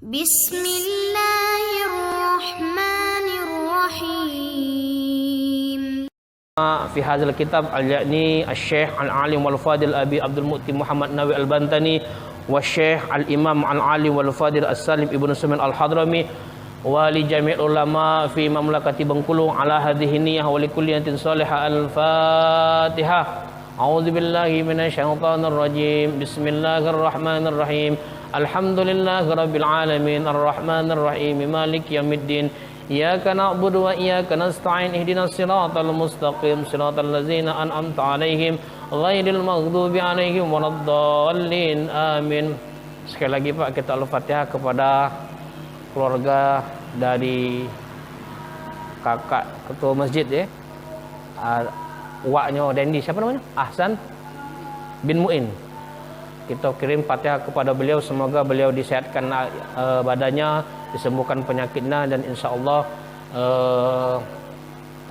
Bismillahirrahmanirrahim. Fi hadzal kitab al-ya'ni Asy-Syaikh Al-Alim wal Fadil Abi Abdul Mu'ti Muhammad Nawawi Al-Bantani wa Syekh Al-Imam Al-Alim wal Fadil As-Salim Ibnu Suman Al-Hadrami wa li jami' ulama fi mamlakati Bengkulu ala hadhihi niyyah wa li kulliyatin salihah. Al-Fatihah. A'udzu billahi minasyaitonir rajim. Bismillahirrahmanirrahim. Alhamdulillahi rabbil alamin arrahmanir rahim maliki yaumiddin. Iyyaka na'budu wa iyyaka nasta'in ihdinas siratal mustaqim siratal ladzina an'amta 'alaihim ghairil maghdubi 'alaihim waladdallin. Amin. Sekali lagi Pak, kita Al-Fatihah kepada keluarga dari kakak ketua masjid ya. Waknya Dendi, siapa namanya? Ahsan bin Muin. Kita kirim Fatihah kepada beliau, semoga beliau disehatkan badannya, disembuhkan penyakitnya, dan insyaallah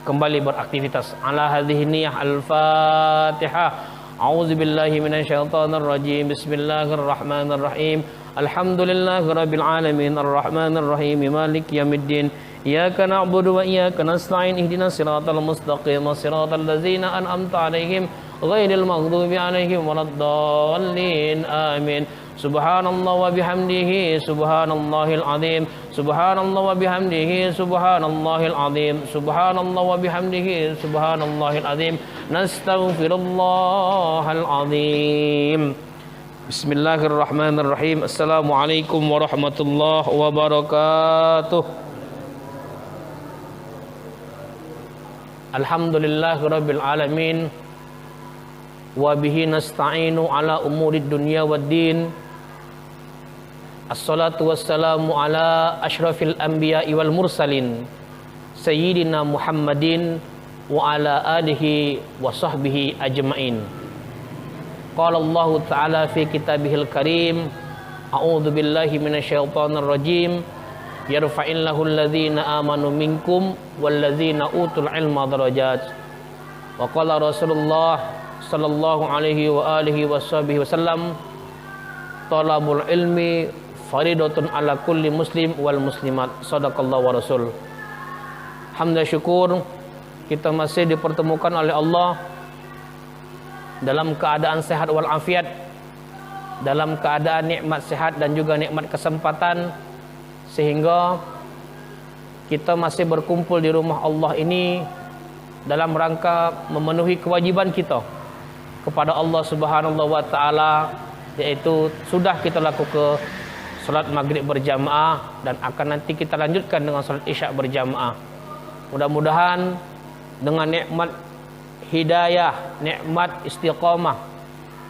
kembali beraktivitas. Ala hadhihi niyyah. Al-Fatihah. A'udzu billahi minasyaitonir rajim. Bismillahirrahmanirrahim. Alhamdulillahirabbil alamin arrahmanir rahim maliki yaumiddin. Iyyaka na'budu wa iyyaka nasta'in ihdinas siratal mustaqim siratal ladzina an'amta 'alaihim ghairil maghdubi 'alaihim waladdallin. Amin. Subhanallah wa bihamdihi subhanallahil azim. Subhanallah wa bihamdihi subhanallahil azim. Subhanallah wa bihamdihi subhanallahil azim. Nastaghfirullahal azim. Bismillahirrahmanirrahim. Assalamualaikum warahmatullahi wabarakatuh. Alhamdulillahirabbil alamin wa bihi nasta'inu ala umurid dunya waddin. Assalatu wassalamu ala asyrafil anbiya'i wal mursalin sayyidina Muhammadin wa ala alihi wa sahbihi ajma'in. Qala Allah ta'ala fi kitabihil karim, a'udzu billahi minasyaitonir rajim. Yarfa'illahu alladhina amanu minkum walladzina utul ilma darajat. Wa qala Rasulullah sallallahu alaihi wa alihi washabihi wasallam, talabul ilmi faridatun ala kulli muslim wal muslimat. Shadaqallahu wa rasul. Hamda syukur, kita masih dipertemukan oleh Allah dalam keadaan sehat wal afiat, dalam keadaan nikmat sehat dan juga nikmat kesempatan, sehingga kita masih berkumpul di rumah Allah ini dalam rangka memenuhi kewajiban kita kepada Allah Subhanahu wa taala, yaitu sudah kita lakukan salat maghrib berjamaah dan akan nanti kita lanjutkan dengan salat isya berjamaah. Mudah-mudahan dengan nikmat hidayah, nikmat istiqamah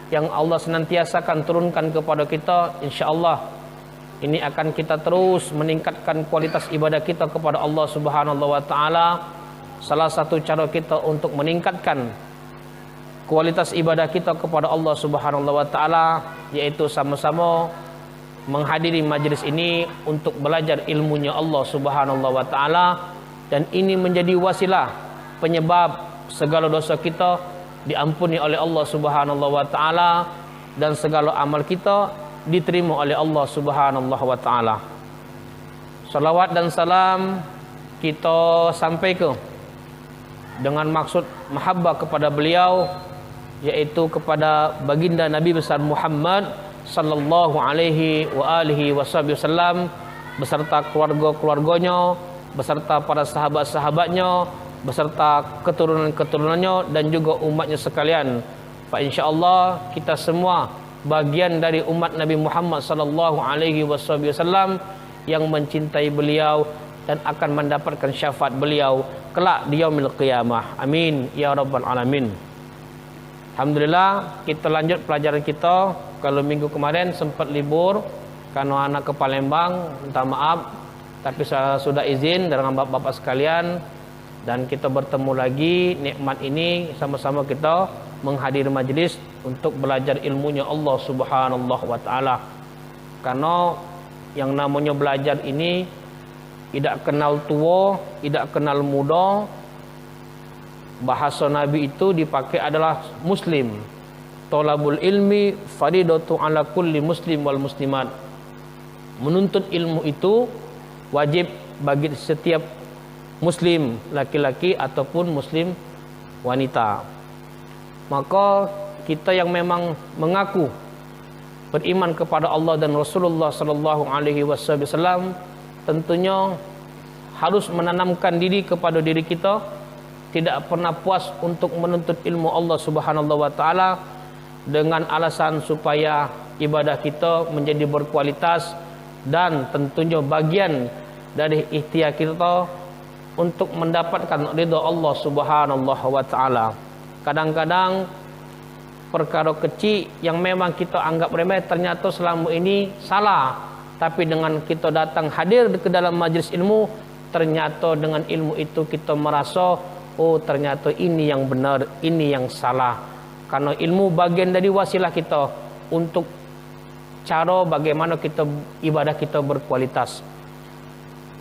yang Allah senantiasa akan turunkan kepada kita, insyaallah ini akan kita terus meningkatkan kualitas ibadah kita kepada Allah Subhanahu wa taala. Salah satu cara kita untuk meningkatkan kualitas ibadah kita kepada Allah Subhanahu wa taala yaitu sama-sama menghadiri majlis ini untuk belajar ilmunya Allah Subhanahu wa taala, dan ini menjadi wasilah penyebab segala dosa kita diampuni oleh Allah Subhanahu wa taala dan segala amal kita diterima oleh Allah Subhanahu wa taala. Salawat dan salam kita sampaikan dengan maksud mahabbah kepada beliau, yaitu kepada baginda Nabi besar Muhammad sallallahu alaihi wa alihi wasallam beserta keluarga-keluarganya, beserta para sahabat-sahabatnya, beserta keturunan-keturunannya dan juga umatnya sekalian. Fa insyaallah kita semua bagian dari umat Nabi Muhammad sallallahu alaihi wasallam yang mencintai beliau dan akan mendapatkan syafaat beliau kelak di yaumil qiyamah. Amin ya rabbal alamin. Alhamdulillah, kita lanjut pelajaran kita. Kalau minggu kemarin sempat libur karena anak ke Palembang, minta maaf, tapi saya sudah izin dengan bapak-bapak sekalian dan kita bertemu lagi. Nikmat ini sama-sama kita menghadiri majlis untuk belajar ilmunya Allah Subhanahu wa taala. Karena yang namanya belajar ini tidak kenal tua, tidak kenal muda. Bahasa Nabi itu dipakai adalah muslim. Talabul ilmi faridatu ala kulli muslim wal muslimat. menuntut ilmu itu wajib bagi setiap muslim laki-laki ataupun muslim wanita. Maka kita yang memang mengaku beriman kepada Allah dan Rasulullah sallallahu alaihi wasallam tentunya harus menanamkan diri kepada diri kita tidak pernah puas untuk menuntut ilmu Allah Subhanahu wa taala dengan alasan supaya ibadah kita menjadi berkualitas dan tentunya bagian dari ikhtiar kita untuk mendapatkan ridha Allah Subhanahu wa taala. Kadang-kadang perkara kecil yang memang kita anggap remeh ternyata selama ini salah, tapi dengan kita datang hadir ke dalam majlis ilmu, ternyata dengan ilmu itu kita merasa oh ternyata ini yang benar, ini yang salah. Karena ilmu bagian dari wasilah kita untuk cara bagaimana kita ibadah kita berkualitas.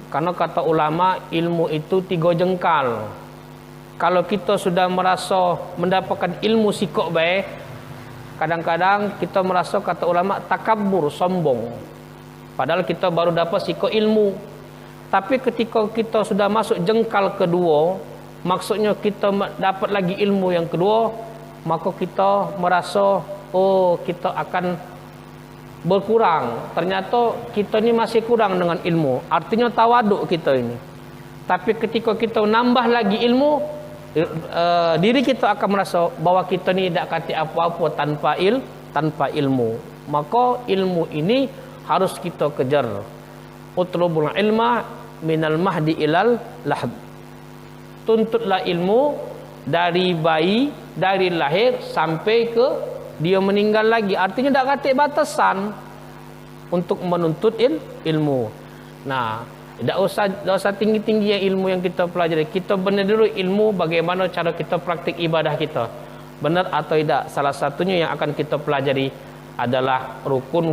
Karena kata ulama, ilmu itu 3 jengkal. Kalau kita sudah merasa mendapatkan ilmu sikok baik, kadang-kadang kita merasa kata ulama takabur, sombong. Padahal kita baru dapat sikok ilmu. Tapi ketika kita sudah masuk jengkal kedua, maksudnya kita dapat lagi ilmu yang kedua, maka kita merasa oh kita akan berkurang. Ternyata kita ni masih kurang dengan ilmu. Artinya tawaduk kita ini. Tapi ketika kita nambah lagi ilmu, diri kita akan merasa bahwa kita ni tidak kata apa-apa tanpa ilmu. Maka ilmu ini harus kita kejar. Utlubul ilma minal mahdi ilal lahd. Tuntutlah ilmu dari bayi, dari lahir sampai ke dia meninggal lagi. Artinya tak kata batasan untuk menuntut ilmu. Nah, tak usah tinggi-tinggi yang ilmu yang kita pelajari. Kita benar dulu ilmu bagaimana cara kita praktik ibadah kita. Benar atau tidak? Salah satunya yang akan kita pelajari adalah rukun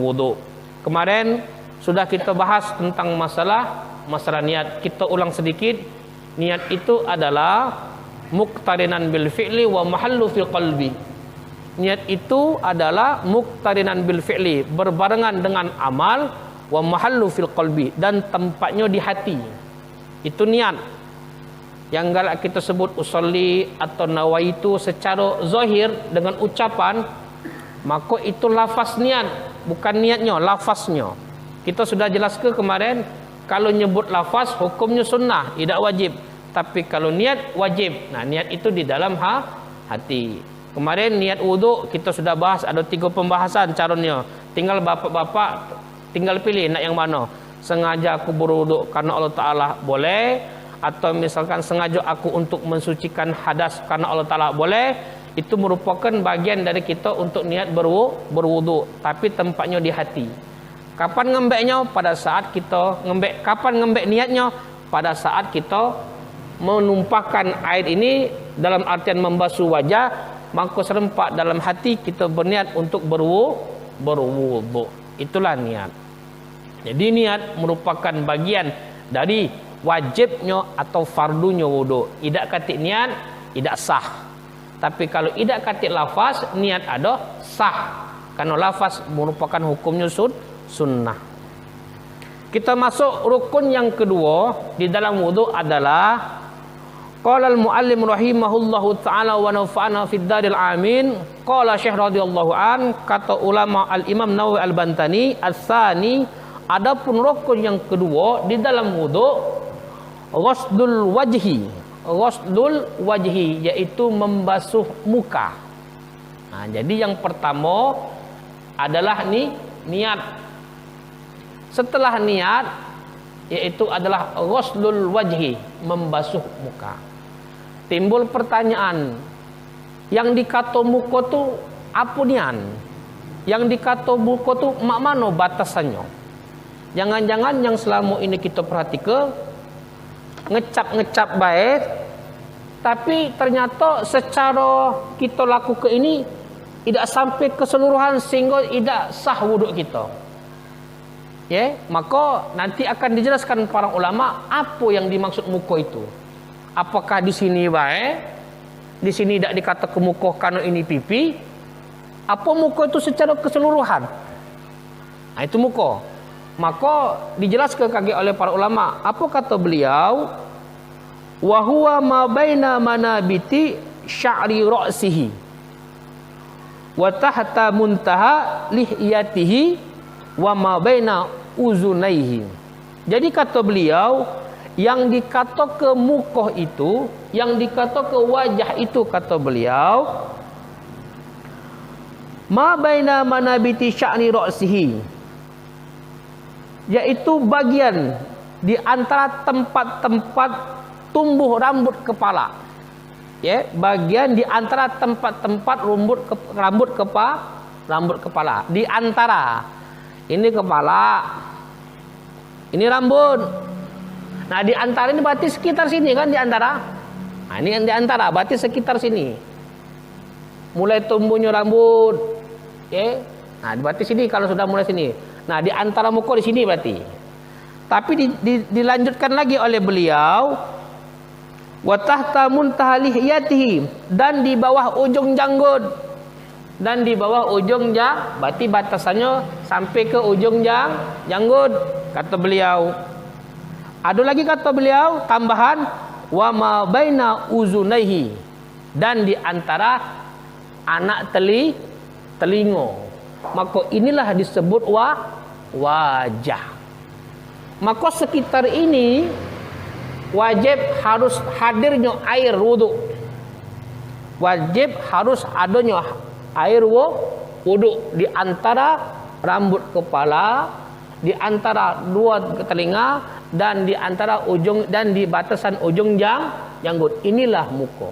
wudu. Kemarin sudah kita bahas tentang masalah niat. Kita ulang sedikit. Niat itu adalah muqtarinan bil fi'li wa mahallu fil qalbi. Niat itu adalah muqtarinan bil fi'li, berbarengan dengan amal, wa mahallu fil qalbi, dan tempatnya di hati. Itu niat. Yang galak kita sebut usolli atau nawaitu secara zahir dengan ucapan, maka itu lafaz niat, bukan niatnya, lafaznya. Kita sudah jelaskan kemarin, kalau nyebut lafaz hukumnya sunnah, tidak wajib. Tapi kalau niat wajib. Nah, niat itu di dalam hati. Kemarin niat wuduk kita sudah bahas, ada 3 pembahasan caranya. Tinggal bapak-bapak tinggal pilih nak yang mana. Sengaja aku berwuduk karena Allah Ta'ala boleh, atau misalkan sengaja aku untuk mensucikan hadas karena Allah Ta'ala boleh. Itu merupakan bagian dari kita untuk niat berwuduk, tapi tempatnya di hati. Kapan ngembeknya? Pada saat kita ngembek. Kapan ngembek niatnya? Pada saat kita menumpahkan air ini dalam artian membasuh wajah, maka serempak dalam hati kita berniat untuk berwuduk. Itulah niat. Jadi niat merupakan bagian dari wajibnya atau fardunya wuduk. Idak katik niat, idak sah. Tapi kalau idak katik lafaz, niat ada sah. Karena lafaz merupakan hukumnya sunnah. Kita masuk rukun yang kedua di dalam wuduk adalah qala al-muallim rahimahullahu ta'ala wa nafa'ana fid daril amin. Qala Syekh radhiyallahu an, kata ulama al-Imam Nawawi al-Bantani, ats-tsani, adapun rukun yang kedua di dalam wuduk, ghusdul wajhi, yaitu membasuh muka. Nah, jadi yang pertama adalah niat. Setelah niat, yaitu adalah ghuslul wajhi, membasuh muka. Timbul pertanyaan, yang dikata muka tu apa nian? Yang dikata muka tu mak mana batasannya? Jangan-jangan yang selama ini kita perhatikan ngecap baik, tapi ternyata secara kita lakukan ini tidak sampai keseluruhan sehingga tidak sah wuduk kita. Ya, maka nanti akan dijelaskan para ulama apa yang dimaksud muka itu. Apakah di sini baik, di sini tidak dikata ke muka karena ini pipi, apa muka itu secara keseluruhan? Itu muka. Maka dijelaskan kaki oleh para ulama. Apa kata beliau? Wa huwa ma baina manabiti sya'ri ra'sihi wa tahta muntaha lihiyatihi wa ma baina uzunaihi. Jadi kata beliau, yang dikata ke muka itu, yang dikata ke wajah itu, kata beliau, ma baina manabiti sya'ri ra'sihi, yaitu bagian di antara tempat-tempat tumbuh rambut kepala. Ya, bagian di antara tempat-tempat rambut kepala. Di antara ini kepala, ini rambut. Nah, di antara ini berarti sekitar sini kan, di antara. Nah, ini di antara berarti sekitar sini. Mulai tumbuhnya rambut, ya. Nah, berarti sini kalau sudah mulai sini. Nah, di antara muka di sini berarti. Tapi dilanjutkan lagi oleh beliau, wa tahta muntaha lihiyatihi, dan di bawah ujung janggut. Dan di bawah ujung berarti batasannya sampai ke ujung janggut, kata beliau. Ada lagi kata beliau tambahan, wa ma baina uzunaihi, dan di antara anak telinga. Maka inilah disebut wajah. Maka sekitar ini wajib harus hadirnya air wudu. Wajib harus adanya air wudu di antara rambut kepala, di antara dua telinga, dan di antara ujung, dan di batasan ujung janggut. Inilah muka.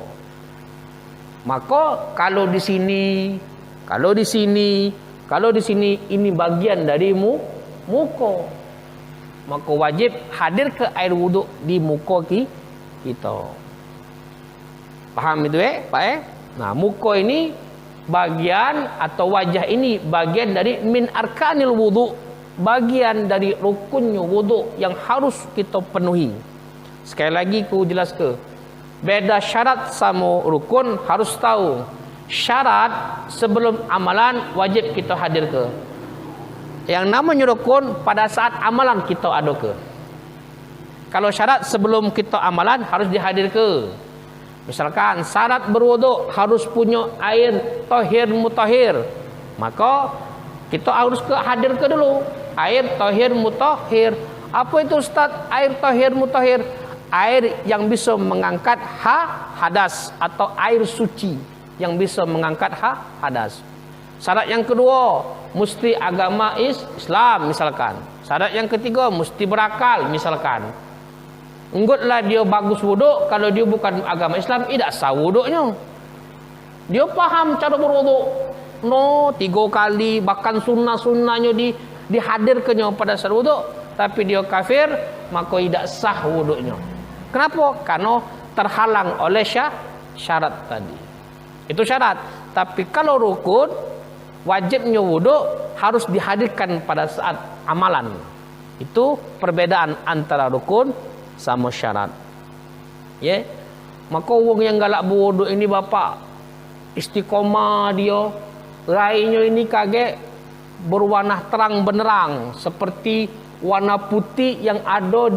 Maka kalau di sini ini bagian dari muka. Maka wajib hadir ke air wuduk di muka kita. Paham itu Pak? Nah, muka ini bagian, atau wajah ini bagian dari min arkanil wudu, bagian dari rukunnya wudu yang harus kita penuhi. Sekali lagi ku jelaskan. Beda syarat sama rukun, harus tahu. Syarat sebelum amalan wajib kita hadir ke. Yang namanya rukun pada saat amalan kita ada ke. Kalau syarat sebelum kita amalan harus dihadir ke. Misalkan syarat berwuduk harus punya air tahir mutahhir, maka kita harus hadir ke dulu. Air tahir mutahhir. Apa itu Ustaz? Air tahir mutahhir, air yang bisa mengangkat hadas, atau air suci yang bisa mengangkat hadas. Syarat yang kedua, mesti agama Islam misalkan. Syarat yang ketiga, mesti berakal misalkan. Enggutlah dia bagus wuduk, kalau dia bukan agama Islam, tidak sah wuduknya. Dia paham cara berwuduk, 3 kali, bahkan sunnah-sunnahnya dihadirkannya pada saat wuduk, tapi dia kafir, maka tidak sah wuduknya. Kenapa? Karena terhalang oleh syarat tadi. Itu syarat. Tapi kalau rukun, wajibnya wuduk harus dihadirkan pada saat amalan. Itu perbedaan antara rukun sama syarat. Ya. Maka orang yang galak berwuduk ini bapak, istiqomah dia, rainya ini kaget berwarna terang benderang seperti warna putih yang ada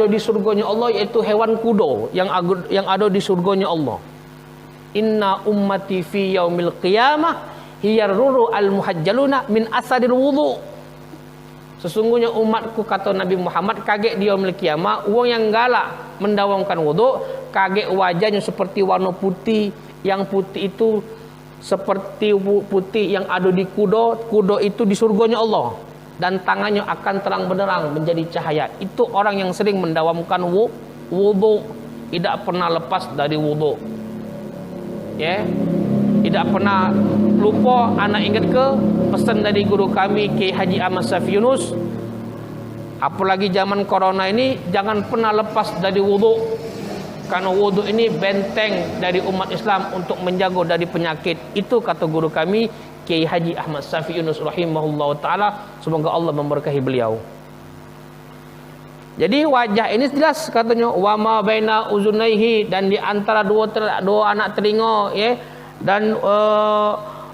di surganya Allah, yaitu hewan kuda yang ada di surganya Allah. Inna ummati fi yaumil qiyamah hiyarruru al-muhajjaluna min asaril wudu. Sesungguhnya umatku, kata Nabi Muhammad, kaget di yaumil qiyamah, orang yang galak mendawamkan wudu, kaget wajahnya seperti warna putih. Yang putih itu seperti putih yang ada di kuda itu di surganya Allah, dan tangannya akan terang benderang menjadi cahaya. Itu orang yang sering mendawamkan wudu, tidak pernah lepas dari wudu. Ya, tidak pernah lupa. Anak ingat ke pesan dari guru kami Kiai Haji Ahmad Safi Yunus, apalagi zaman corona ini, jangan pernah lepas dari wudu, karena wudu ini benteng dari umat Islam untuk menjaga dari penyakit. Itu kata guru kami Kiai Haji Ahmad Safi Yunus rahimahullah taala, semoga Allah memberkahi beliau. Jadi wajah ini jelas katanya, wa ma baina uzunaihi, dan di antara dua anak telinga, ya, dan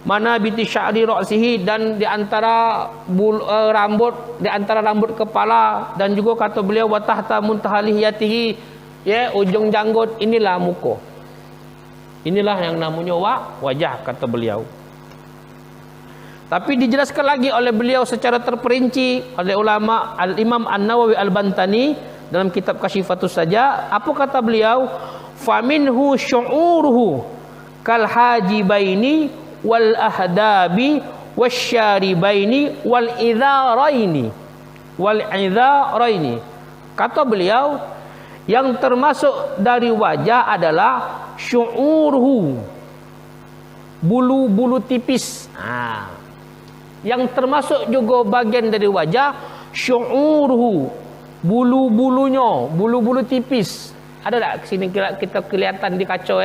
manabiti sya'ri ra'sihi, dan di antara rambut, di antara rambut kepala, dan juga kata beliau wa tahta muntaha lihiyatihi, ya, ujung janggut, inilah muka. Inilah yang namanya wajah, kata beliau. Tapi dijelaskan lagi oleh beliau secara terperinci oleh ulama Al-Imam An-Nawawi Al-Bantani dalam kitab Kasyifatus Saja. Apa kata beliau? Faminhu syu'uruhu kal hajibaini wal ahdabi wasyaribaini wal idharaini wal idharaini. Kata beliau, yang termasuk dari wajah adalah syu'uruhu, bulu-bulu tipis. Yang termasuk juga bagian dari wajah syu'uruhu, bulu-bulunya, bulu-bulu tipis. Ada tak sini kita kelihatan di kaca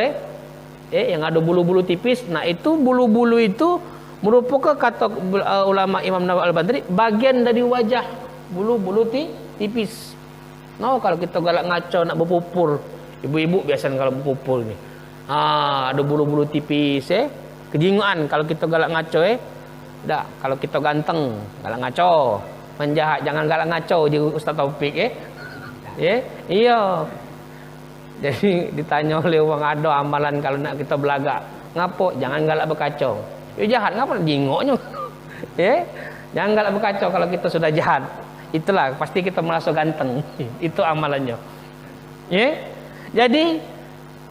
yang ada bulu-bulu tipis? Nah, itu bulu-bulu itu merupakan kata ulama Imam Nawawi Al-Bantani bagian dari wajah, bulu-bulu tipis. No, kalau kita galak ngaco nak berpupur, ibu-ibu biasa kalau berpupur ni, ada bulu-bulu tipis, kejinguan kalau kita galak ngaco, dah, kalau kita ganteng galak ngaco, menjahat jangan galak ngaco je Ustaz Taufik, iya. Jadi ditanya oleh orang ada amalan kalau nak kita belagak, ngapo jangan galak berkacau. Jahat ngapa jingoknya? Jangan galak berkacau kalau kita sudah jahat. Itulah pasti kita merasa ganteng. Itu amalannya. Jadi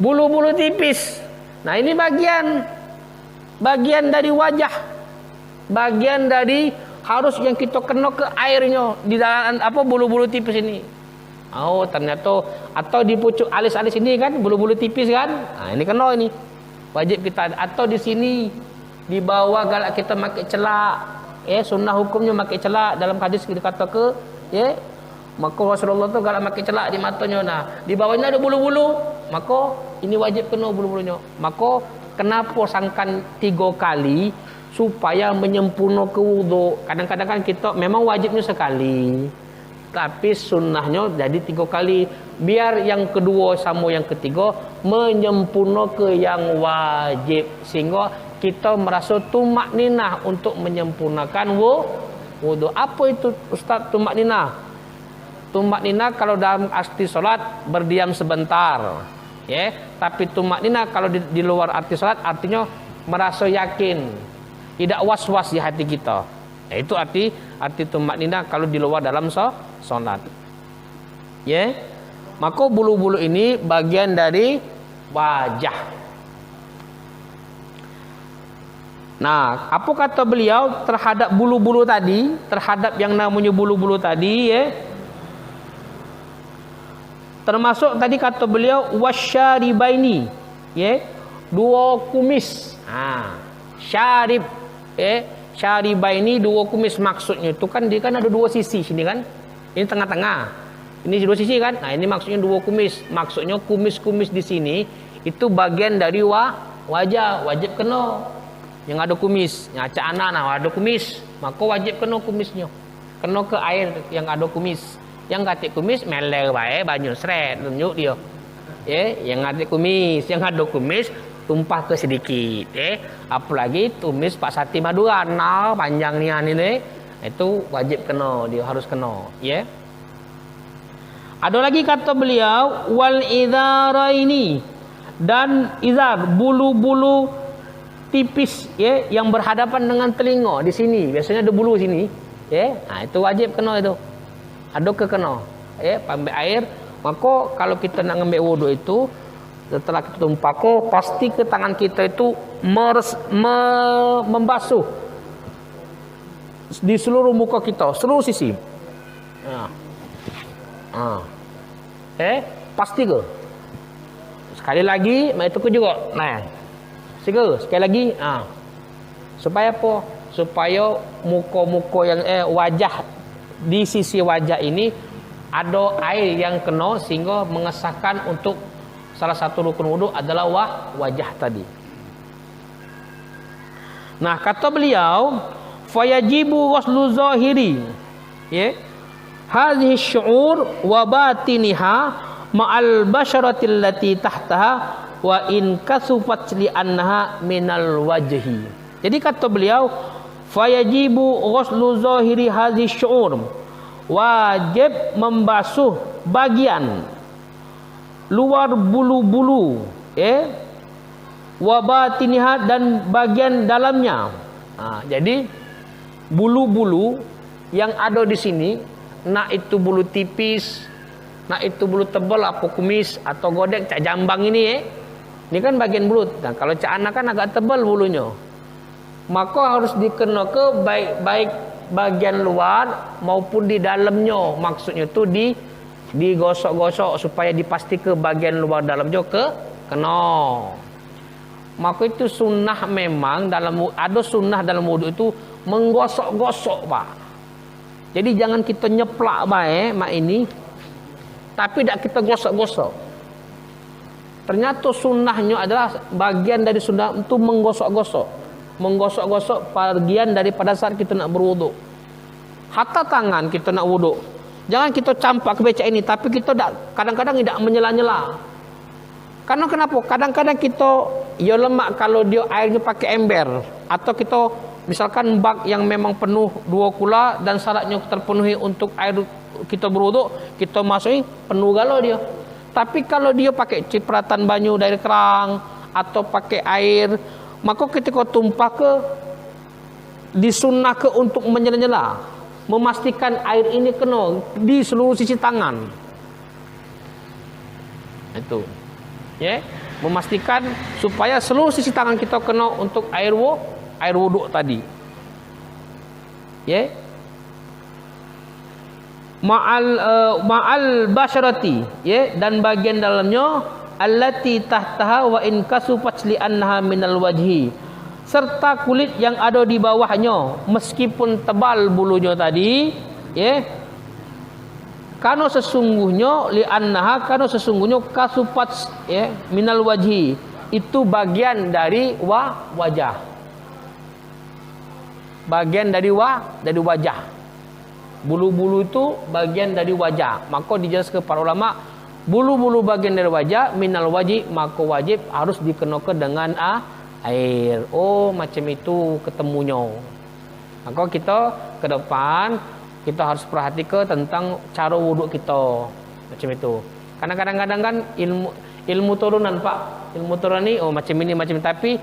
bulu-bulu tipis. Nah, ini bagian dari wajah. Bagian dari harus yang kita kena ke airnya di dalam bulu-bulu tipis ini. Oh, ternyata atau di pucuk alis-alis ini kan bulu-bulu tipis kan? Nah, ini kena ini. Wajib kita, atau di sini di bawah galak kita pakai celak. Sunnah hukumnya pakai celak, dalam hadis dikata ke maka Rasulullah tu galak pakai celak di matanya. Nah, di bawahnya ada bulu-bulu, maka ini wajib kena bulu-bulunya. Maka kenapa sangkan 3 kali supaya menyempurnakan wudu? Kadang-kadang kan kita memang wajibnya sekali, tapi sunnahnya jadi 3 kali, biar yang kedua sama yang ketiga menyempurnakan yang wajib, sehingga kita merasa tumak ninah untuk menyempurnakan wudu. Apa itu Ustaz tumak ninah? Tumak ninah kalau dalam arti solat berdiam sebentar, tapi tumak ninah kalau di luar arti solat artinya merasa yakin, tidak was-was di hati kita. Itu arti tumak ninah kalau di luar dalam solat. Maka bulu-bulu ini bagian dari wajah. Nah, apa kata beliau terhadap bulu-bulu tadi, terhadap yang namanya bulu-bulu tadi, termasuk tadi kata beliau wasyaribaini, 2 kumis. Syarib, syaribaini 2 kumis, maksudnya itu kan dia kan ada 2 sisi sini kan. Ini tengah-tengah. Ini 2 sisi kan? Nah, ini maksudnya 2 kumis. Maksudnya kumis-kumis di sini itu bagian dari wajah, wajib kena. Yang ada kumis, nyacak anak ada kumis, maka wajib kena kumisnya. Kena ke air yang ada kumis. Yang katik kumis meler bae banyu seret tunjuk dia. Yang katik kumis, yang ada kumis tumpah ke sedikit. Apalagi tumis Pak Sati Madura, panjang nian ini, itu wajib kena, dia harus kena. Ada lagi kata beliau wal idharaini, dan izar, bulu-bulu tipis yang berhadapan dengan telinga di sini, biasanya ada bulu sini, nah itu wajib kena itu. Ada ke kena, ambil air. Maka kalau kita nak ambil wudu itu, setelah kita tumpah, pasti ke tangan kita itu membasuh di seluruh muka kita, seluruh sisi. Pasti ke. Sekali lagi, itu ke juga. Nah, sekali lagi, supaya apa? Supaya muka-muka yang wajah di sisi wajah ini ada air yang kena, sehingga mengesahkan untuk salah satu rukun wudu adalah wajah tadi. Nah, kata beliau, fayajibu ghuslu zahiri, hadhihi syu'ur wa batiniha ma'al basyaratil lati tahtaha wa in kasufat li annaha minal wajhi. Jadi kata beliau, fayajibu ghuslu zahiri hadhihi syu'ur. Wajib membasuh bagian luar bulu-bulu, wa batiniha, dan bagian dalamnya. Jadi bulu-bulu yang ada di sini, nak itu bulu tipis, nak itu bulu tebal, apa kumis atau godek, cak jambang ini, ini kan bagian bulu. Nah, kalau cak anak kan agak tebal bulunya, maka harus dikena ke baik bagian luar maupun di dalamnya. Maksudnya tu digosok-gosok supaya dipasti ke bagian luar dalamnya kena. Maka itu sunnah, memang ada sunnah dalam wudu itu menggosok-gosok, Pak. Jadi jangan kita nyeplak baik mak ini, tapi tak kita gosok-gosok. Ternyata sunnahnya adalah bagian dari sunnah itu menggosok-gosok. Menggosok-gosok bagian daripada saat kita nak berwuduk. Hatta tangan kita nak wuduk, jangan kita campak ke becak ini, tapi kita kadang-kadang tidak menyela-nyela. Karena kenapa? Kadang-kadang kita lemak kalau dia airnya pakai ember, atau kita misalkan bak yang memang penuh 2 kula dan syaratnya terpenuhi untuk air kita berwuduk, kita masuki penuh galau dia. Tapi kalau dia pakai cipratan banyu dari kerang atau pakai air, maka ketika tumpah ke disunnah ke untuk menyela-nyela, memastikan air ini kena di seluruh sisi tangan. Itu, memastikan supaya seluruh sisi tangan kita kena untuk air wuduk tadi. Ma'al basyarati, dan bagian dalamnya allati tahtaha wa in kasufat li annaha minal wajhi, serta kulit yang ada di bawahnya meskipun tebal bulunya tadi, karena sesungguhnya li annaha, karena sesungguhnya kasufat, minal wajhi, itu bagian dari wajah. Bagian dari wajah. Bulu-bulu itu bagian dari wajah. Maka dijelaskan para ulama, bulu-bulu bagian dari wajah minal wajib, maka wajib harus dikenakan dengan air. Oh, macam itu ketemunya. Maka kita ke depan kita harus perhatikan tentang cara wuduk kita. Macam itu. Karena kadang-kadang kan ilmu turunan, Pak. Ilmu turunan ni macam ini macam, tapi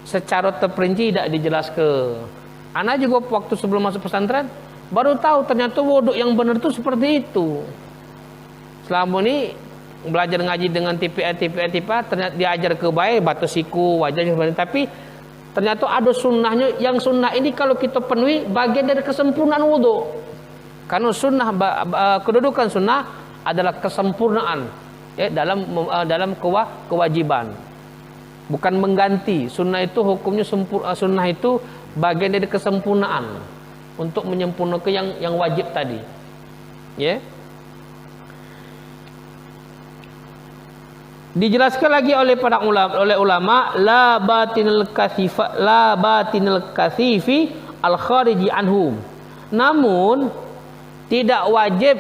secara terperinci tidak dijelaskan. Anak juga waktu sebelum masuk pesantren baru tahu ternyata wuduk yang benar itu seperti itu. Selama ni belajar ngaji dengan TPA ternyata diajar ke baik batas siku wajahnya sebenarnya, tapi ternyata ada sunnahnya. Yang sunnah ini kalau kita penuhi bagian dari kesempurnaan wuduk. Karena sunnah, kedudukan sunnah adalah kesempurnaan, dalam kewajiban, bukan mengganti. Sunnah itu hukumnya sunnah itu bagian dari kesempurnaan untuk menyempurnakan yang wajib tadi. Dijelaskan lagi oleh para ulama, la batinul kathifi al khariji anhum. Namun tidak wajib,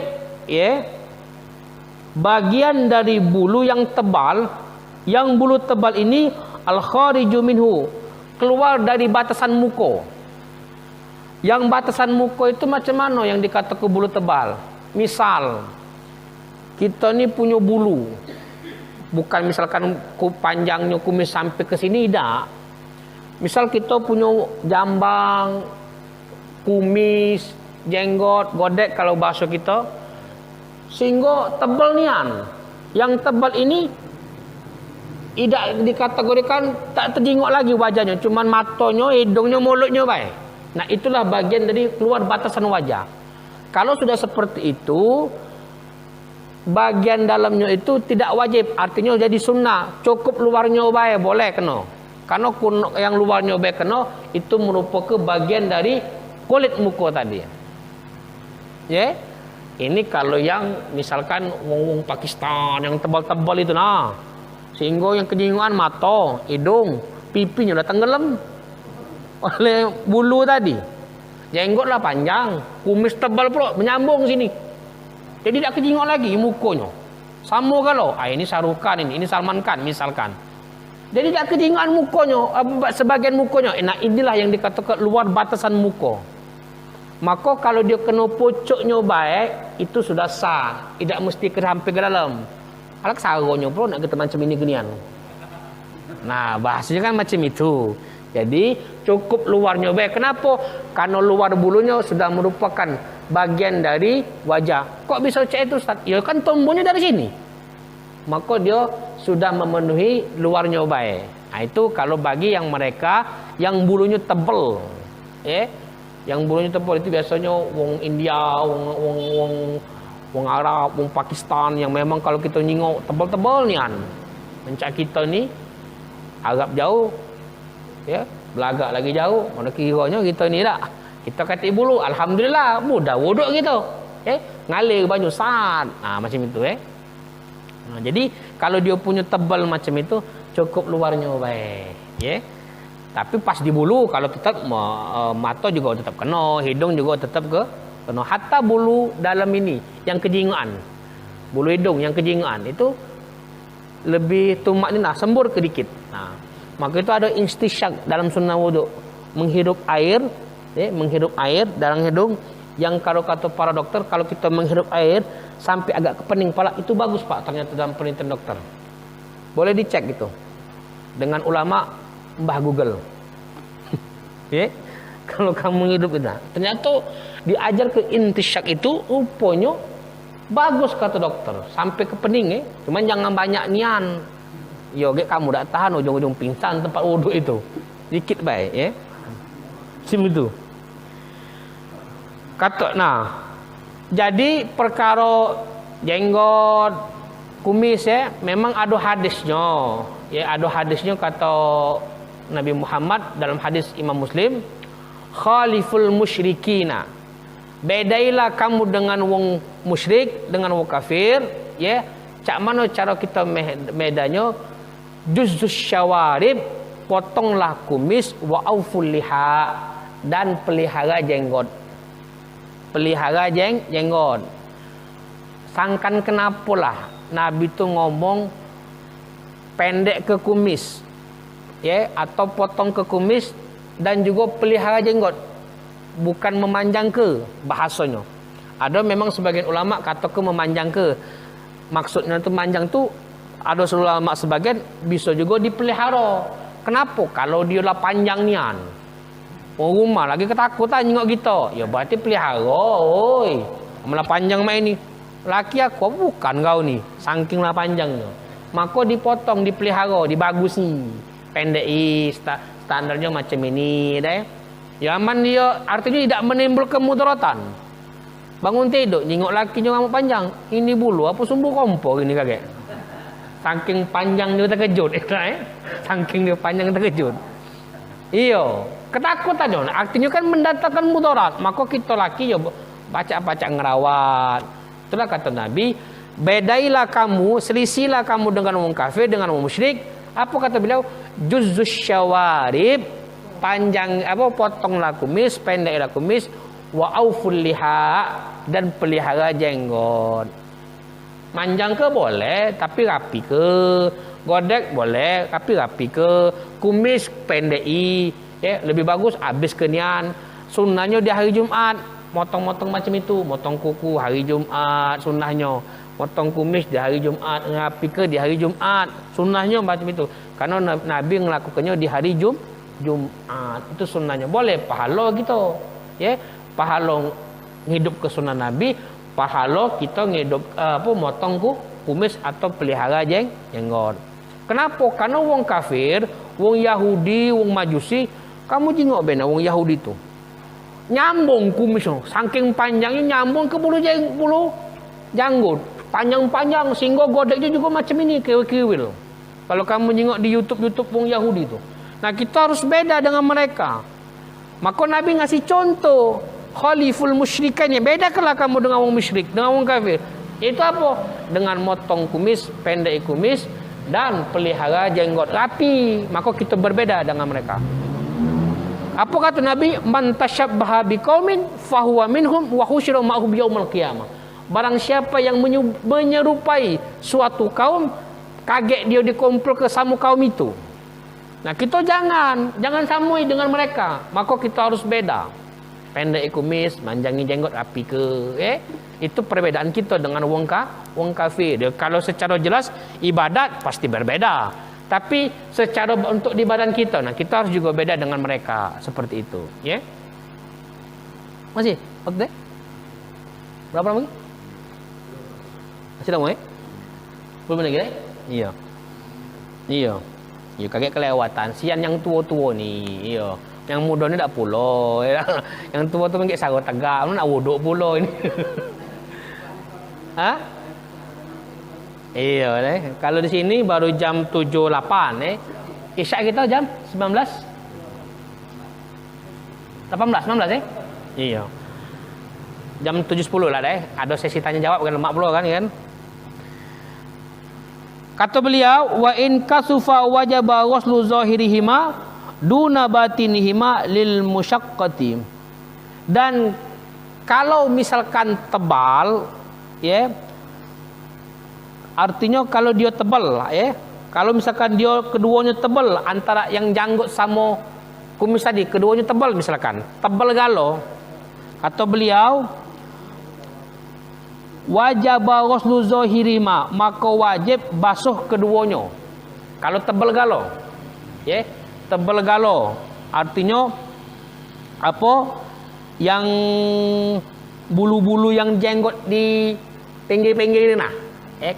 bagian dari bulu yang tebal, yang bulu tebal ini al khariju minhu, keluar dari batasan muka. Yang batasan muka itu macam mana yang dikatakan bulu tebal? Misal kita ni punya bulu, bukan misalkan panjangnya kumis sampai ke sini, tidak. Misal kita punya jambang, kumis, jenggot, godek kalau bahasa kita, sehingga tebal nian. Yang tebal ini tidak dikategorikan, tak terjengok lagi wajahnya, cuman matanya, hidungnya, mulutnya baik. Nah, itulah bagian dari keluar batasan wajah. Kalau sudah seperti itu, bagian dalamnya itu tidak wajib, artinya jadi sunnah. Cukup luarnya baik, boleh kena. Karena yang luarnya baik kena, itu merupakan bagian dari kulit muka tadi. Ini kalau yang misalkan wong Pakistan yang tebal-tebal itu, sehingga yang kejinguan mata, hidung, pipinya udah tenggelam oleh bulu tadi. Jenggotlah panjang, kumis tebal pula menyambung sini. Jadi tak kejingok lagi mukanya. Sama kalau ini Shah Rukh Khan, ini Salman Khan misalkan. Jadi tak ketinggalan mukanya, sebagian mukanya. Nah, inilah yang dikatakan luar batasan muka. Maka kalau dia kena pucuknya baik, itu sudah sah. Tidak mesti sampai ke dalam. Kalau sarungnya pun nak kita macam ini genian. Nah, bahasanya kan macam itu. Jadi cukup luarnya baik. Kenapa? Karena luar bulunya sudah merupakan bagian dari wajah. Kok bisa cek itu, Ustaz? Ya kan tumbuhnya dari sini. Maka dia sudah memenuhi luarnya baik. Nah, itu kalau bagi yang mereka yang bulunya tebal, yang bulunya tebal itu biasanya wong India, wong Arab, wong Pakistan yang memang kalau kita nyingok tebal-tebal nian. Mencak kita ni Arab jauh, belagak lagi jauh. Mana kiranya kita ni dah. Kita kata bulu, alhamdulillah mudah wuduk gitu. Ngalir banyak saat. Nah, macam itu Nah, jadi kalau dia punya tebal macam itu cukup luarnya baik, Tapi pas di bulu kalau tetap mata juga tetap kena, hidung juga tetap kena. Hatta bulu dalam ini yang kejingaan, bulu hidung yang kejingaan itu lebih tumakninah, sembur sedikit. Nah, maka itu ada istisyak dalam sunnah wuduk, menghirup air, menghirup air dalam hidung. Yang kalau kata para dokter, kalau kita menghirup air sampai agak ke pening kepala, itu bagus Pak, ternyata dalam penelitian dokter. Boleh dicek gitu dengan ulama Mbah Google. Kalau kamu hidup itu, ternyata diajar ke intisyak itu rupanya bagus kata dokter, sampai ke pening Cuman jangan banyak nian. Kamu tak tahan ujung-ujung pingsan tempat wuduk itu. Dikit baik Sim itu. Jadi perkara jenggot, kumis memang ada hadisnya. Ada hadisnya kata Nabi Muhammad dalam hadis Imam Muslim, khaliful musyrikina. Bedailah kamu dengan wong musyrik, dengan wong kafir, Cak mana cara kita medanya? Juzzus syawarib, potonglah kumis, wa auful liha, dan pelihara jenggot. Pelihara jenggot. Sangkan kenapalah Nabi tu ngomong pendek ke kumis, atau potong ke kumis dan juga pelihara jenggot, bukan memanjang ke bahasanya. Ada memang sebagian ulama kata ke memanjang ke, maksudnya tu manjang tu ada ulama sebagian bisa juga dipelihara. Kenapa? Kalau dia lah panjang nian, rumah lagi ketakutan nyengok kita, berarti pelihara. Malah panjang main ni. Laki aku bukan kau ni, saking lah panjangnya. Maka dipotong, dipelihara, dibagusi. Pendek standarnya macam ini Yaman dia artinya tidak menimbulkan mudaratan. Bangun tidur nyengok lakinya rambut panjang, ini bulu apa sumbu kompor ini kakek. Saking panjang dia terkejut Saking dia panjang terkejut. Ketakutan dong. Artinya kan mendatangkan mudarat. Maka kita laki baca-baca ngerawat. Itulah kata Nabi, bedailah kamu, selisihlah kamu dengan orang kafir, dengan orang musyrik. Apa kata beliau? Juzzus syawarib, panjang potonglah kumis, pendeklah kumis, wa auful liha, dan pelihara jenggot. Manjang ke boleh, tapi rapi ke. Godek boleh, tapi rapi ke. Kumis pendeki, lebih bagus habis kenian. Sunnahnya di hari Jumat, motong-motong macam itu, motong kuku hari Jumat sunnahnya, motong kumis di hari Jumat, rapi ke di hari Jumat, sunnahnya macam itu. Karena Nabi melakukannya di hari Jumat, itu sunnahnya. Boleh pahala gitu, pahala hidup ke sunnah Nabi, pahala kita ngidup motong kumis atau pelihara jenggot. Kenapa? Karena wong kafir, wong Yahudi, wong Majusi, kamu jengok benar wong Yahudi tu nyambung kumis, saking panjangnya nyambung ke bulu janggut, panjang-panjang sehingga godeknya juga macam ini kiwil-kiwil. Kalau kamu jengok di YouTube wong Yahudi tu. Nah, kita harus beda dengan mereka. Maka Nabi ngasih contoh khaliful musyrikannya. Bedakanlah kamu dengan orang musyrik, dengan orang kafir. Itu apa? Dengan motong kumis, pendek kumis, dan pelihara jenggot rapi. Maka kita berbeda dengan mereka. Apa kata Nabi? Man tasyabbaha biqaumin fahuwa minhum wa husyira ma'hum yaumil qiyamah. Barang siapa yang menyerupai suatu kaum, kaget dia dikumpul ke sama kaum itu. Nah, kita jangan samui dengan mereka. Maka kita harus beda. Pendek kumis, manjangi jenggot rapi ke, itu perbedaan kita dengan wong kafir. Dia, kalau secara jelas ibadat pasti berbeda. Tapi secara untuk di badan kita, nah kita harus juga beda dengan mereka seperti itu, ya. Masih? Oke. Berapa lama lagi? Masih lama, belum lagi, Iya. Iya. Ya kaget kelewatan. Sian yang tua-tua ni. Ya. Yang muda ni tak pula. Ya. Yang tua tu mungkin sarung tegak, nak wuduk pula ini. Ha? Iya deh. Kalau di sini baru jam 7.08 Isyak kita jam 19. 19 Iya. Jam 7.10 lah deh. Ada sesi tanya jawab kan lemak pula kan. Kata beliau, wa in kasufa wajaba ghuslu zahirihima duna batinihima lil musyaqqati. Dan kalau misalkan tebal, ya, artinya kalau dia tebal, ya, kalau misalkan dia keduanya tebal antara yang janggut sama kumis tadi, keduanya tebal misalkan, tebal galo, kata beliau, wajib ghuslu zahirima, maka wajib basuh keduanya. Kalau tebal galo, ya, tebal galo artinya apa? Yang bulu-bulu yang jenggot di pinggir-pinggir ini, nah,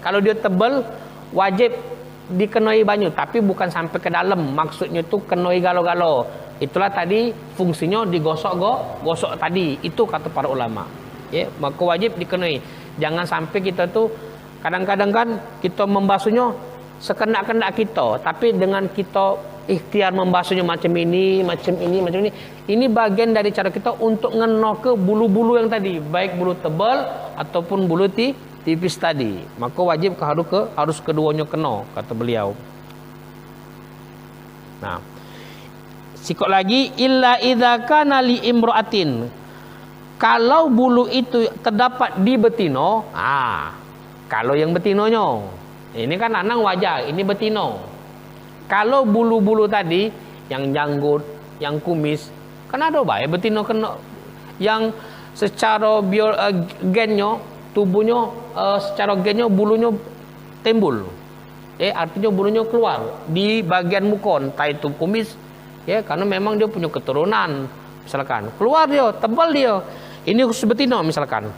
kalau dia tebal wajib dikenai banyu, tapi bukan sampai ke dalam. Maksudnya tu kenai galo-galo. Itulah tadi fungsinya digosok tadi. Itu kata para ulama. Ya, maka wajib dikenai. Jangan sampai kita tu kadang-kadang kan kita membasuhnya sekendak-kendak kita, tapi dengan kita ikhtiar membasuhnya macam ini. Ini bagian dari cara kita untuk ngeno ke bulu-bulu yang tadi, baik bulu tebal ataupun bulu tipis tadi. Maka wajib harus keduanya kena, kata beliau. Nah, sikok lagi, illa idza kana li imra'atin. Kalau bulu itu terdapat di betino, kalau yang betinonya, ini kan lanang wajah, ini betino. Kalau bulu-bulu tadi, yang janggut, yang kumis, kan ada baik betino kena, yang secara gennya, tubuhnya, secara gennya bulunya timbul, artinya bulunya keluar di bagian muka, entah itu kumis, ya, karena memang dia punya keturunan, misalkan keluar dia, tebal dia. Ini khusus betina misalkan.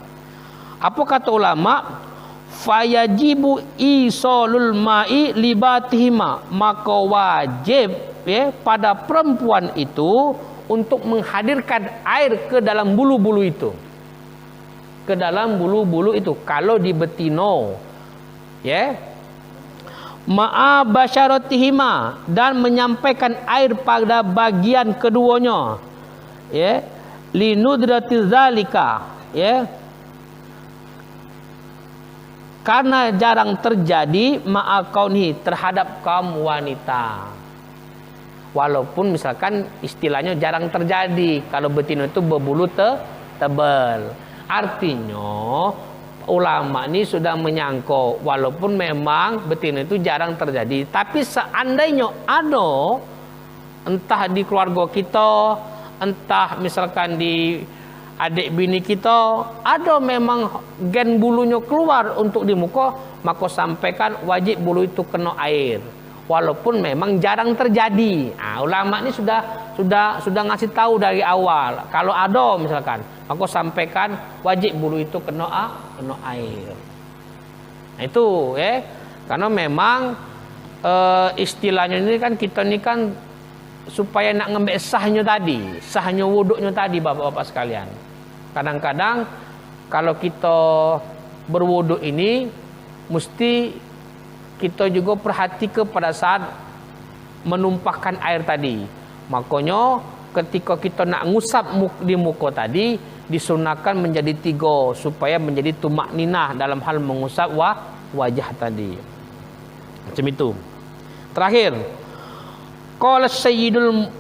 Apa kata ulama? Fayajibu isolul ma'i libatihima. Maka wajib, ya, pada perempuan itu untuk menghadirkan air ke dalam bulu-bulu itu. Ke dalam bulu-bulu itu. Kalau di betino, ya, ma'a basyaratihima, dan menyampaikan air pada bagian keduanya, ya, linudrati zalika, ya, karena jarang terjadi ma'akauni terhadap kaum wanita. Walaupun misalkan istilahnya jarang terjadi kalau betina itu berbulu tebal. Artinya ulama ini sudah menyangka walaupun memang betina itu jarang terjadi, tapi seandainya ada, entah di keluarga kita, entah misalkan di adik bini kita, ada memang gen bulunya keluar untuk di muka, maka sampaikan wajib bulu itu kena air. Walaupun memang jarang terjadi. Ulama ini sudah ngasih tahu dari awal. Kalau ada misalkan, maka sampaikan wajib bulu itu kena air. Nah, itu, karena memang istilahnya ini kan kita ini kan supaya nak ngambil sahnya tadi, sahnya wuduknya tadi, bapak-bapak sekalian. Kadang-kadang kalau kita berwuduk ini mesti kita juga perhatikan pada saat menumpahkan air tadi. Makanya ketika kita nak ngusap di muka tadi, disunahkan menjadi 3 supaya menjadi tumak ninah dalam hal mengusap wajah tadi. Macam itu. Terakhir, qala Sayyidul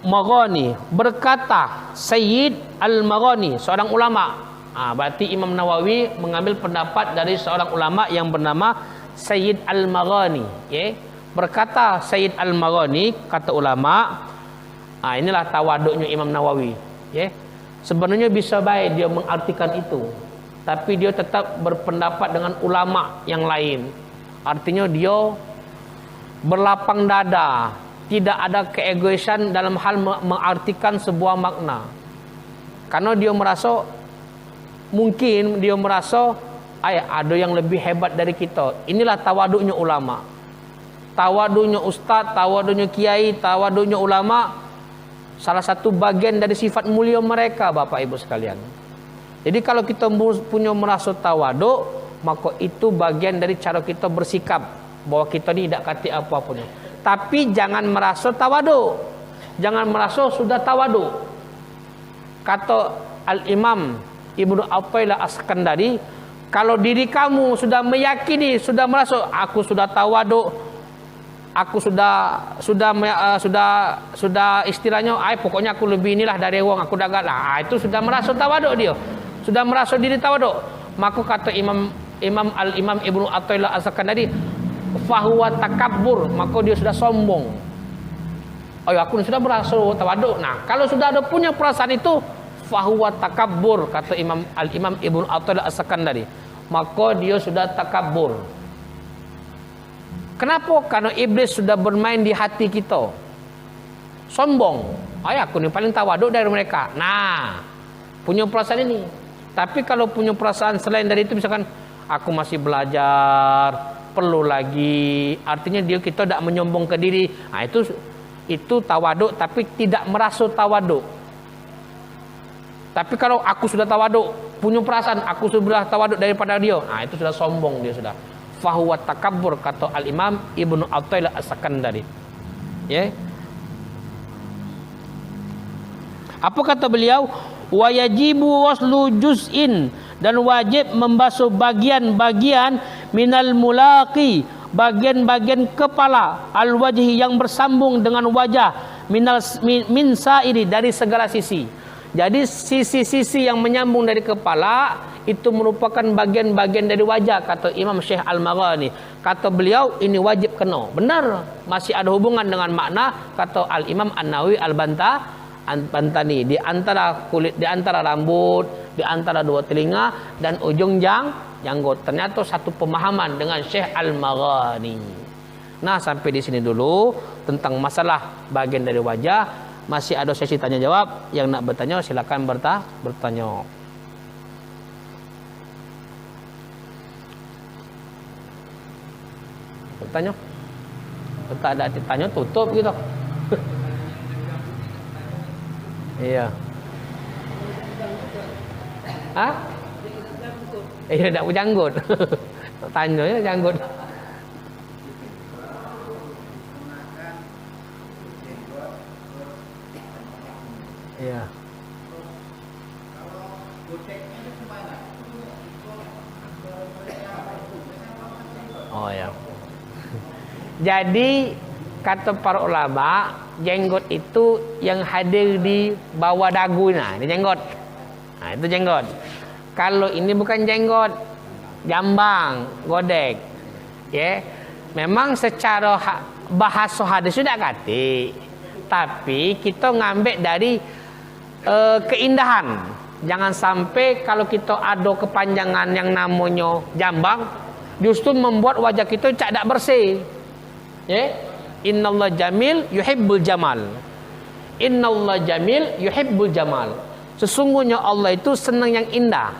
Maghani, berkata Sayyid Al-Maghani, seorang ulama. Berarti Imam Nawawi mengambil pendapat dari seorang ulama yang bernama Sayyid Al-Maghani, Berkata Sayyid Al-Maghani, kata ulama, inilah tawaduknya Imam Nawawi, ya. Sebenarnya bisa baik dia mengartikan itu, tapi dia tetap berpendapat dengan ulama yang lain. Artinya dia berlapang dada, tidak ada keegoisan dalam hal mengartikan sebuah makna. Karena dia merasa, mungkin dia merasa ada yang lebih hebat dari kita. Inilah tawaduknya ulama, tawaduknya ustaz, tawaduknya kiai, tawaduknya ulama. Salah satu bagian dari sifat mulia mereka, Bapak Ibu sekalian. Jadi kalau kita punya merasa tawaduk, maka itu bagian dari cara kita bersikap, bahwa kita ini tidak kata apa-apa. Tapi jangan merasa tawaduk, jangan merasa sudah tawaduk. Kata Al-Imam Ibnu Athaillah As-Sakandari, kalau diri kamu sudah meyakini, sudah merasa aku sudah tawaduk, aku sudah istilahnya, pokoknya aku lebih inilah dari wong, aku dah galak. Itu sudah merasa tawaduk dia. Sudah merasa diri tawaduk. Maka kata Al-Imam Ibnu Athaillah As-Sakandari, fahuwa takabbur, maka dia sudah sombong. Aku sudah merasa tawaduk. Nah, kalau sudah ada punya perasaan itu, fahuwa takabbur, kata Al-Imam Ibnu Athaillah As-Sakandari, maka dia sudah takabbur. Kenapa? Karena iblis sudah bermain di hati kita. Sombong. Aku ni paling tawaduk dari mereka. Nah, punya perasaan ini. Tapi kalau punya perasaan selain dari itu, misalkan aku masih belajar, perlu lagi, artinya kita tidak menyombong ke diri. Itu tawaduk, tapi tidak merasa tawaduk. Tapi kalau aku sudah tawaduk, punya perasaan aku sudah tawaduk daripada dia, itu sudah sombong dia sudah. Fahuwa takabbur, kata Al-Imam Ibnu Athaillah As-Sakandari. Ya. Apa kata beliau? Wa yajibu waslu juz'in, dan wajib membasuh bagian-bagian minal mulaqi, bagian-bagian kepala, al-wajhi yang bersambung dengan wajah, min sa'iri, dari segala sisi. Jadi sisi-sisi yang menyambung dari kepala itu merupakan bagian-bagian dari wajah, kata Imam Syekh Al-Maghani. Kata beliau, ini wajib kena. Benar, masih ada hubungan dengan makna, kata Al-Imam An-Nawawi Al-Bantani, di antara kulit, di antara rambut, di antara dua telinga dan ujung janggut. Ternyata satu pemahaman dengan Syekh Al-Maghani. Nah, sampai di sini dulu tentang masalah bagian dari wajah. Masih ada sesi tanya jawab. Yang nak bertanya silakan bertanya. Bertanya. Tak ada tanya, tutup gitu. Iya. Iya, tak berjanggut. Tanya ya janggut. Iya. Oh ya. Jadi kata para ulama, jenggot itu yang hadir di bawah dagu. Ini jenggot. Itu jenggot. Kalau ini bukan jenggot, jambang, godek. Ya. Memang secara bahasa hadis sudah kata, tapi kita ngambil dari keindahan. Jangan sampai kalau kita ada kepanjangan yang namanya jambang, justru membuat wajah kita tidak bersih. Ya, Innallah jamil yuhibbul jamal. Innallah jamil yuhibbul jamal. Sesungguhnya Allah itu senang yang indah.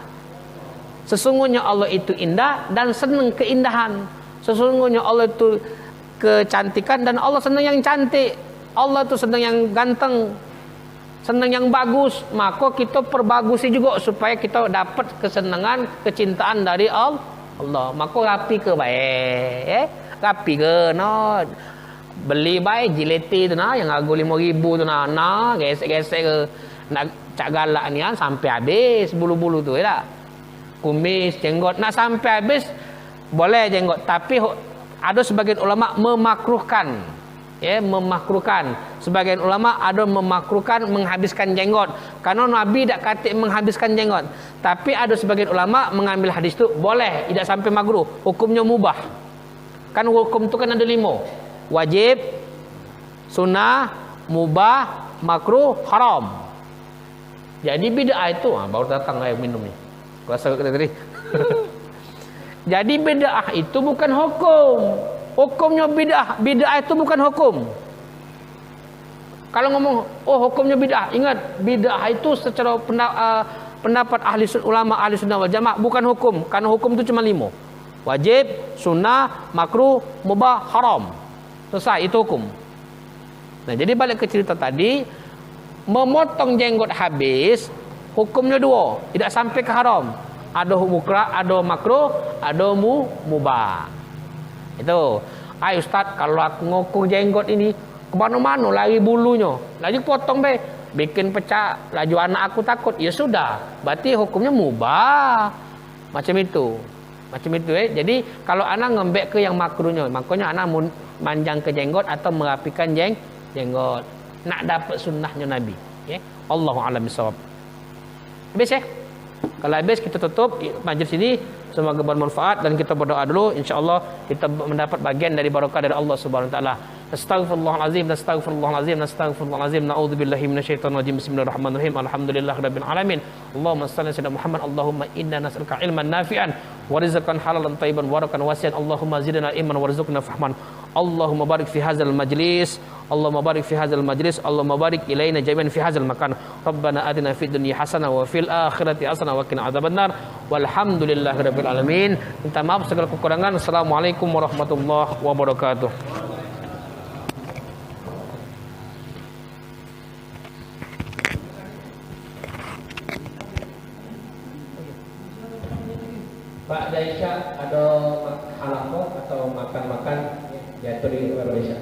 Sesungguhnya Allah itu indah dan senang keindahan. Sesungguhnya Allah itu kecantikan dan Allah senang yang cantik. Allah itu senang yang ganteng, senang yang bagus. Maka kita perbagusi juga supaya kita dapat kesenangan, kecintaan dari Allah. Maka rapi ke baik, rapi ke no. Beli baik jileti tu yang harga 5,000 tu gesek-gesek ke nak cak galak ni sampai habis bulu-bulu tu ya. Kumis, jenggot nak sampai habis boleh jenggot, tapi ada sebagian ulama memakruhkan. Ya, memakruhkan. Sebagian ulama ada memakruhkan menghabiskan jenggot. Karena Nabi tak kata menghabiskan jenggot. Tapi ada sebagian ulama mengambil hadis itu boleh, tidak sampai makruh. Hukumnya mubah. Kan hukum itu kan ada 5. wajib, sunnah, mubah, makruh, haram. Jadi bid'ah itu baru datang air minum ni. Kuasa tadi. Jadi bid'ah itu bukan hukum. Hukumnya bid'ah. Bid'ah itu bukan hukum. Kalau ngomong hukumnya bid'ah, ingat bid'ah itu secara pendapat ulama ahli sunnah wal jamaah bukan hukum. Karena hukum itu cuma 5. Wajib, sunnah, makruh, mubah, haram. Selesai, itu hukum. Nah, jadi balik ke cerita tadi, memotong jenggot habis, hukumnya 2, tidak sampai ke haram. Ada mukrah, ada makruh, ada mubah. Itu. Ustaz, kalau aku ngokong jenggot ini, kemana-mana lari bulunya, lagi potong be, bikin pecah, laju anak aku takut. Ya sudah, berarti hukumnya mubah. Macam itu. Jadi kalau anak ngembek ke yang makruhnya, makanya anak manjang ke jenggot atau merapikan jenggot. Nak dapat sunnahnya Nabi. Ya. Allahu a'lam bishawab. Habis ya? Kalau habis kita tutup majlis ini. Semoga bermanfaat dan kita berdoa dulu, insyaallah kita mendapat bagian dari barakah dari Allah Subhanahu wa taala. Astaghfirullahalazim, astaghfirullahalazim, astaghfirullahalazim. Na'udzubillahi minasyaitonir rajim. Bismillahirrahmanirrahim. Alhamdulillahirabbil alamin. Allahumma shalli ala sayyidina Muhammad. Allahumma inna nas'aluka ilman nafi'an wa rizqan halalan thayyiban wa barakan wasi'an. Allahumma zidna ilman warzuqna fahman. Allahumma barik fi hadzal majlis. Allahumma barik fi hadzal majlis. Allahumma barik ilaina jami'an fi hadzal makan. Rabbana atina fid dunya hasanah wa fil akhirati hasanah wa qina adzabannar. Walhamdulillahirabbil alamin. Minta maaf segala kekurangan. Assalamualaikum warahmatullahi wabarakatuh. Pak Daisha ada halaqah atau makan-makan ya di luar Indonesia.